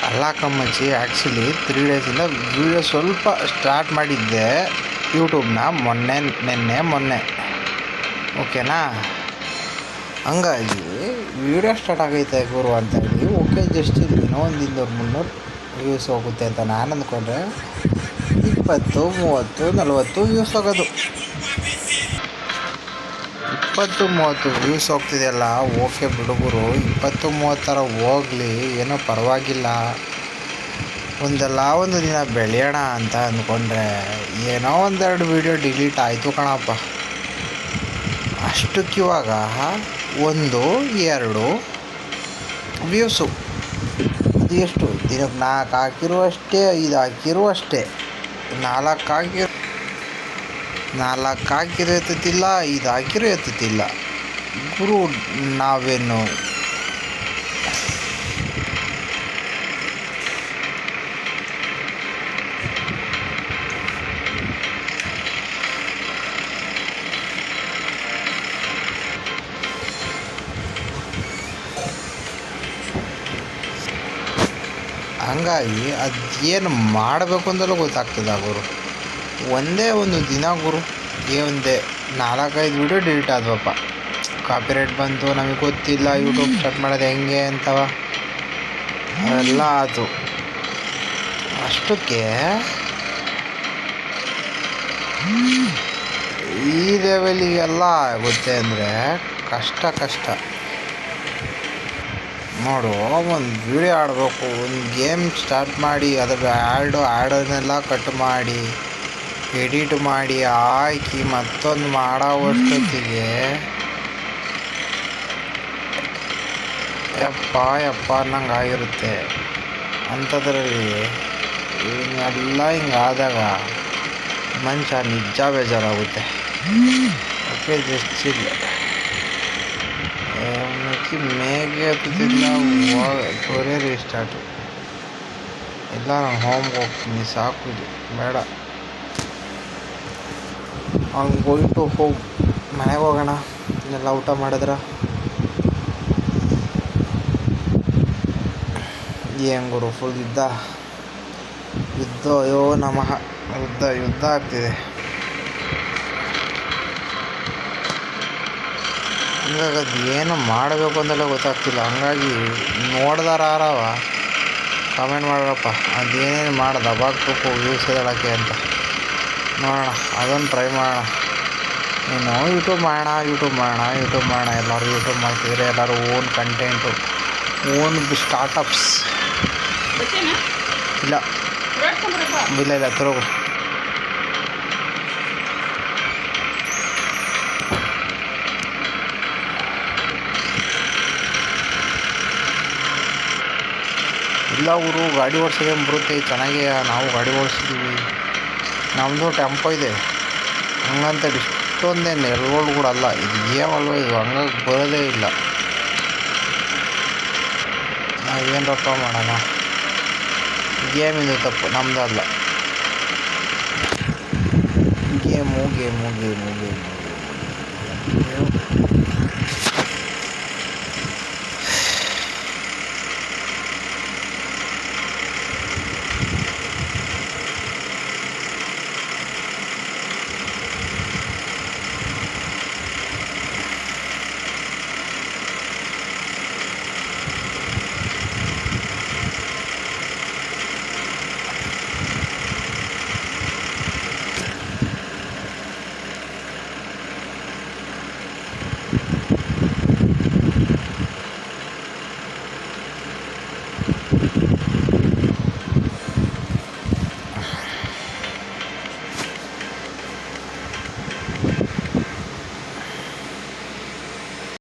ಅಲ್ಲ Kammachi, actually 3 ಡೇಸಿಂದ video ಸ್ವಲ್ಪ start ಮಾಡಿದ್ದೆ ಯೂಟ್ಯೂಬ್ನ ಮೊನ್ನೆ ಓಕೆನಾ. ಹಂಗಾಗಿ ವೀಡಿಯೋ ಸ್ಟಾರ್ಟ್ ಆಗೈತೆ ಗುರು ಅಂತೇಳಿ ಓಕೆ, ಜಸ್ಟ್ ಇನ್ನೂ ಒಂದು 200-300 ವ್ಯೂಸ್ ಹೋಗುತ್ತೆ ಅಂತ ನಾನು ಅಂದ್ಕೊಂಡ್ರೆ 20-30-40 ವ್ಯೂಸ್ ಹೋಗೋದು. 20-30 ವ್ಯೂಸ್ ಹೋಗ್ತಿದೆಯಲ್ಲ, ಓಕೆ ಬಿಡುಗರು, 20-30 ಥರ ಹೋಗಲಿ, ಏನೋ ಪರವಾಗಿಲ್ಲ, ಒಂದು ದಿನ ಬೆಳೆಯೋಣ ಅಂತ ಅಂದ್ಕೊಂಡ್ರೆ ಏನೋ 1-2 ವೀಡಿಯೋ ಡಿಲೀಟ್ ಆಯಿತು ಕಣಪ್ಪ. ಅಷ್ಟಕ್ಕೆ ಇವಾಗ 1-2 ವ್ಯೂಸು, ಅದು ಎಷ್ಟು ದಿನಕ್ಕೆ 4 ಹಾಕಿರೋ ಅಷ್ಟೇ, 5 ಹಾಕಿರೋ ಅಷ್ಟೇ, 4 ಹಾಕಿರೋ ಎತ್ತುತ್ತಿಲ್ಲ, 5 ಹಾಕಿರೋ ಎತ್ತುತ್ತಿಲ್ಲ ಗುರು. ನಾವೇನು ಹಂಗಾಗಿ ಅದೇನು ಮಾಡಬೇಕು ಅಂತಲೂ ಗೊತ್ತಾಗ್ತದೆ ಗುರು. ಒಂದೇ ಒಂದು ದಿನ ಗುರು, ಒಂದೇ 4-5 ವೀಡಿಯೋ ಡಿಲೀಟ್ ಆದ್ವಪ್ಪ. ಕಾಪಿರೈಟ್ ಬಂತು, ನಮಗೆ ಗೊತ್ತಿಲ್ಲ ಯೂಟ್ಯೂಬ್ ಸ್ಟಾರ್ಟ್ ಮಾಡೋದು ಹೆಂಗೆ ಅಂತವ, ಅವೆಲ್ಲ ಆಯಿತು. ಅಷ್ಟಕ್ಕೆ ಈ ಲೆವೆಲಿಗೆಲ್ಲ ಆಗುತ್ತೆ ಅಂದರೆ ಕಷ್ಟ. ನೋಡು, ಒಂದು ವೀಡಿಯೋ ಆಡಬೇಕು, ಒಂದು ಗೇಮ್ ಸ್ಟಾರ್ಟ್ ಮಾಡಿ ಅದರ ಆ್ಯಡನ್ನೆಲ್ಲ ಕಟ್ ಮಾಡಿ ಎಡಿಟ್ ಮಾಡಿ ಹಾಕಿ ಮತ್ತೊಂದು ಮಾಡೋವಷ್ಟೊತ್ತಿಗೆ ಯಪ್ಪ ಅನ್ನಂಗೆ ಆಗಿರುತ್ತೆ. ಅಂಥದ್ರಲ್ಲಿ ಹಿಂಗೆಲ್ಲ ಹಿಂಗಾದಾಗ ಮನುಷ್ಯ ನಿಜ ಬೇಜಾರಾಗುತ್ತೆ. ಓಕೆ, ಜಸ್ಟ್ ಇಲ್ಲ ಮೇಗೆ ಹತ್ತುತ್ತಿಲ್ಲ, ಕೊರಿಯರ್ ರೀಸ್ಟಾರ್ಟು ಇಲ್ಲ, ನಾನು ಹೋಮ್ಗೆ ಹೋಗ್ತೀನಿ, ಸಾಕು, ಇದು ಬೇಡ. ಅವ್ನು ಗೋಯಿಂಗ್ ಟು ಹೋಮ್, ಮನೆಗೆ ಹೋಗೋಣ, ಎಲ್ಲ ಊಟ ಮಾಡಿದ್ರ ಏನು ಗುರು, ಫುಲ್ ಯುದ್ಧ, ಅಯ್ಯೋ ನಮಃ, ಯುದ್ಧ ಆಗ್ತಿದೆ. ಹಂಗಾಗಿ ಅದು ಏನು ಮಾಡಬೇಕು ಅಂತೆಲ್ಲ ಗೊತ್ತಾಗ್ತಿಲ್ಲ. ಹಂಗಾಗಿ ನೋಡ್ದಾರವ ಕಾಮೆಂಟ್ ಮಾಡ್ರಪ್ಪ, ಅದೇನೇನು ಮಾಡೋದು ದಬಾಕ್ಬೇಕು ವ್ಯೂಸ್ ಹೇಳೋಕ್ಕೆ ಅಂತ ನೋಡೋಣ, ಅದನ್ನು ಟ್ರೈ ಮಾಡೋಣ. ನೀನು ಯೂಟ್ಯೂಬ್ ಮಾಡೋಣ, ಎಲ್ಲರೂ ಯೂಟ್ಯೂಬ್ ಮಾಡ್ತಿದ್ರೆ, ಎಲ್ಲರೂ ಓನ್ ಕಂಟೆಂಟು, ಓನ್ ಸ್ಟಾರ್ಟಪ್ಸ್. ಇಲ್ಲ ತರೋಗು. ಇಲ್ಲ ಊರು ಗಾಡಿ ಓಡಿಸೋದೇ ಬರುತ್ತೆ ಚೆನ್ನಾಗಿ, ನಾವು ಗಾಡಿ ಓಡಿಸಿದ್ದೀವಿ, ನಮ್ಮದು ಟೆಂಪೋ ಇದೆ. ಹಂಗಂತೇಳಿ ಇಷ್ಟೊಂದೇನು ಎಲ್ಗಳು ಕೂಡ ಅಲ್ಲ, ಇದು ಗೇಮ್ ಅಲ್ವ, ಇದು ಹಂಗಾಗಿ ಬರೋದೇ ಇಲ್ಲ. ನಾವೇನಪ್ಪ ಮಾಡೋಣ, ಗೇಮಿಂದು ತಪ್ಪು ನಮ್ಮದಲ್ಲ. ಗೇಮು